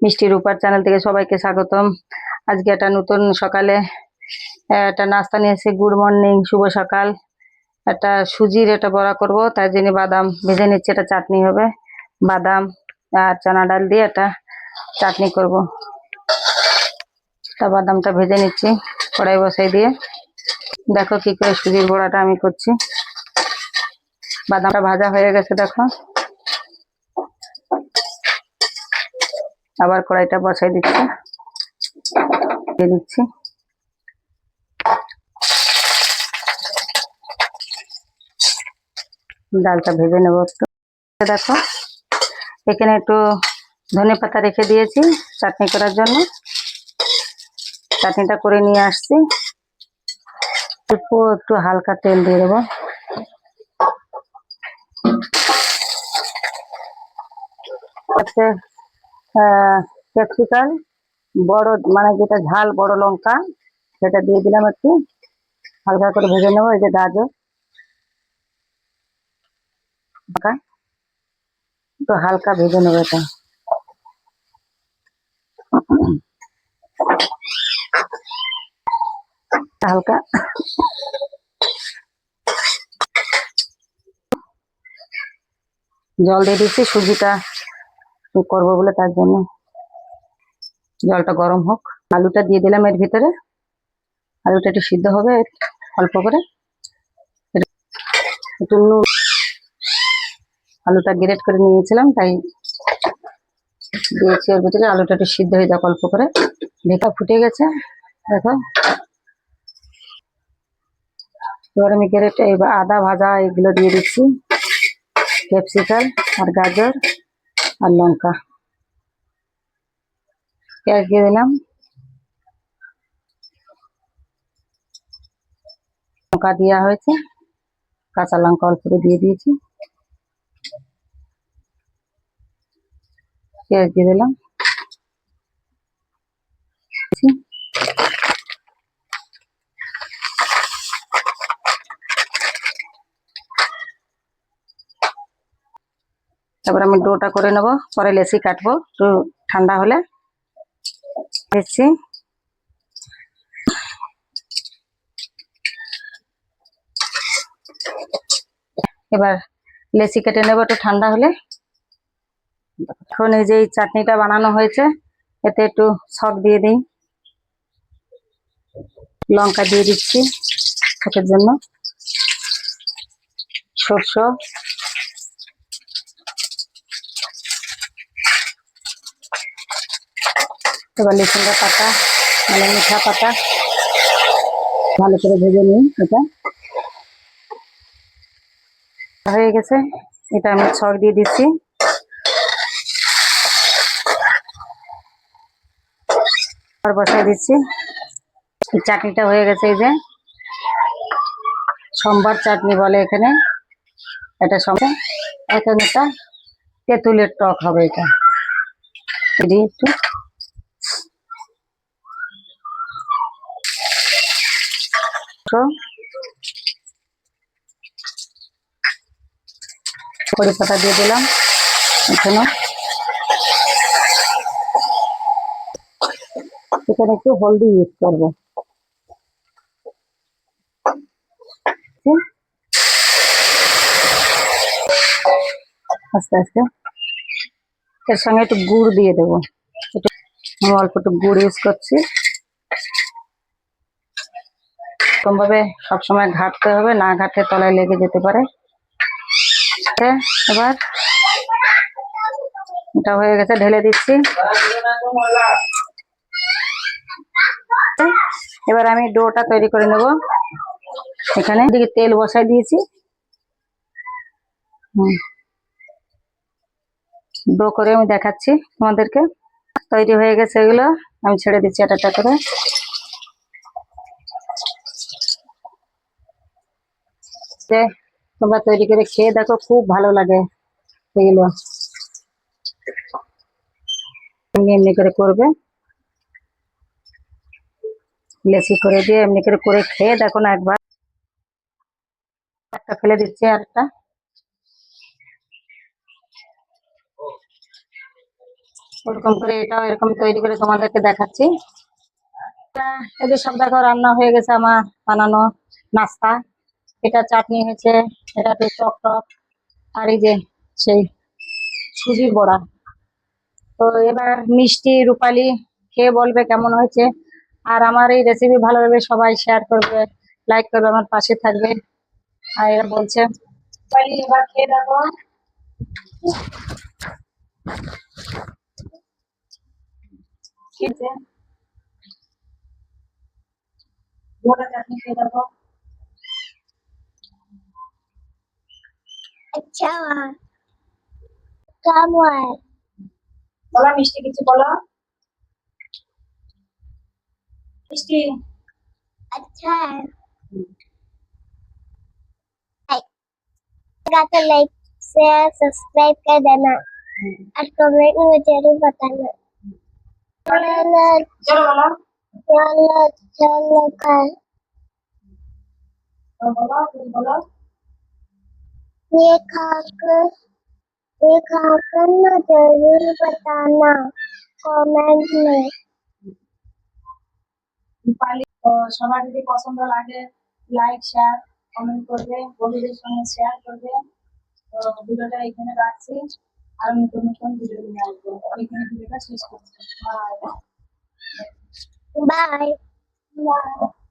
মিষ্টি রূপার চ্যানেল থেকে সবাইকে স্বাগতম। আজকে একটা নতুন সকালে একটা নাস্তা নিয়ে এসেছি। গুড মর্নিং, শুভ সকাল। একটা সুজির একটা বড়া করব, তার জন্য বাদাম ভেজে নিচ্ছি। একটা চাটনি হবে, বাদাম আর চানা ডাল দিয়ে একটা চাটনি করব। তা বাদামটা ভেজে নিচ্ছি কড়াই বসাই দিয়ে। দেখো কি করে সুজির বড়াটা আমি করছি। বাদামটা ভাজা হয়ে গেছে, দেখো। আবার কড়াইটা বসাই দিচ্ছি, দিয়ে দিচ্ছি। ডালটা ভেজে নেবো একটু। দেখো এখানে একটু ধনে পাতা রেখে দিয়েছি চাটনি করার জন্য। চাটনিটা করে নিয়ে আসছি। একটু হালকা তেল দিয়ে দেবো। হচ্ছে ক্যাপসিকাম বড়, মানে যেটা ঝাল বড় লঙ্কা, সেটা দিয়ে দিলাম। একটু হালকা করে ভেজে নেবো। এই যে গাজর, একটু হালকা ভেজে নেবো এটা। হালকা জল দিয়ে দিচ্ছি সুজিটা করবো বলে, তার জন্য জলটা গরম হোক। আলুটা দিয়ে দিলাম এর ভিতরে। আলুটা একটু সিদ্ধ হবে অল্প করে। একটু নুন, আলুটা গ্রেট করে নিয়েছিলাম তাই দিয়েছি ওর ভিতরে। আলুটা একটু সিদ্ধ হয়ে যাক অল্প করে। ঢেকা ফুটে গেছে, দেখো। এবার আমি গ্রেট আদা ভাজা এগুলো দিয়ে দিচ্ছি, ক্যাপসিকাম আর গাজর আর লঙ্কা। পেঁয়াজ দিয়ে দিলাম, লঙ্কা দেওয়া হয়েছে, কাঁচা লঙ্কা অল্প করে দিয়ে দিয়েছি। পেঁয়াজ দিয়ে দিলাম। তারপর আমি ডোটা করে নেবো, পরে লেচি কাটবো একটু ঠান্ডা হলে। দিচ্ছি। এবার লেচি কেটে নেবো একটু ঠান্ডা হলে। এখন এই যে চাটনিটা বানানো হয়েছে, এতে একটু সস দিয়ে দিই। লঙ্কা দিয়ে দিচ্ছি খেতের জন্য, সরষ, এবার লিচুঙ্গা পাতা, মানে মিঠা পাতা ভালো করে ভেজে নিই। এটা হয়ে গেছে, এটা আমি ছক দিয়ে দিচ্ছি। আর বসাই দিচ্ছি। চাটনিটা হয়ে গেছে। এই যে সম্বার চাটনি বলে এখানে, এটা সম্বার। এখন এটা তেঁতুলের টক হবে। এটা একটু কড়ি পাতা দিয়ে দিলাম এখানে। এখানে একটু হলদি ইউজ করবো। আস্তে আস্তে এর সঙ্গে একটু গুড় দিয়ে দেবো। আমি অল্প একটু গুড় ইউজ করছি। এরকম ভাবে সবসময় ঘাটতে হবে, না ঘাটলে তলায় লেগে যেতে পারে। এবার এটা হয়ে গেছে, ঢেলে দিচ্ছি। এবার আমি ডোটা তৈরি করে নেব। এখানে দিকে তেল বসাই দিয়েছি। ডো করে আমি দেখাচ্ছি তোমাদেরকে। তৈরি হয়ে গেছে এগুলো, আমি ছেড়ে দিচ্ছি একটা একটা করে। তোমরা তৈরি করে খেয়ে দেখো, খুব ভালো লাগে এগুলো। এমনি এমনি করে করবে, লেচি করে দিয়ে এমনি করে করে খেয়ে দেখো না একবার। একটা ফেলে দিচ্ছি, আর একটা। ওরকম করে এটাও এরকম তৈরি করে তোমাদেরকে দেখাচ্ছি। এদের সব দেখো রান্না হয়ে গেছে আমার বানানো নাস্তা। এটা চাটনি হয়েছে, এটা একটু টক টক, আর এই যে সেই সুজির বড়া। তো এবার মিষ্টি রূপালী খেয়ে বলবে কেমন হয়েছে। আর আমার এই রেসিপি ভালো লাগবে সবাই শেয়ার করবে, লাইক করবে, আমার পাশে থাকবে। আর এরা বলছে রূপালী এবার খেয়ে দেখো। খেয়েছে বড়া চাটনি খেয়ে দেখো। अच्छा काम हुआ है। বলো মিষ্টি কিছু বলো, মিষ্টি। अच्छा है। तो लाइक शेयर सब्सक्राइब कर देना और कमेंट में जरूर बताना। चलो চলো বলো, चलो चलो कर বলো তুমি বলো। ये खाकर ये खाकर ना जरूर बताना कमेंट में। রূপালী তো সবার যদি পছন্দ লাগে লাইক শেয়ার কমেন্ট করবে, বন্ধুদের সঙ্গে শেয়ার করবে। তো ভিডিওটা এখানে রাখছি, আর নতুন নতুন ভিডিও নিয়ে আসবো। এখানে ভিডিওটা শেষ করছি। বাই। Bye bye.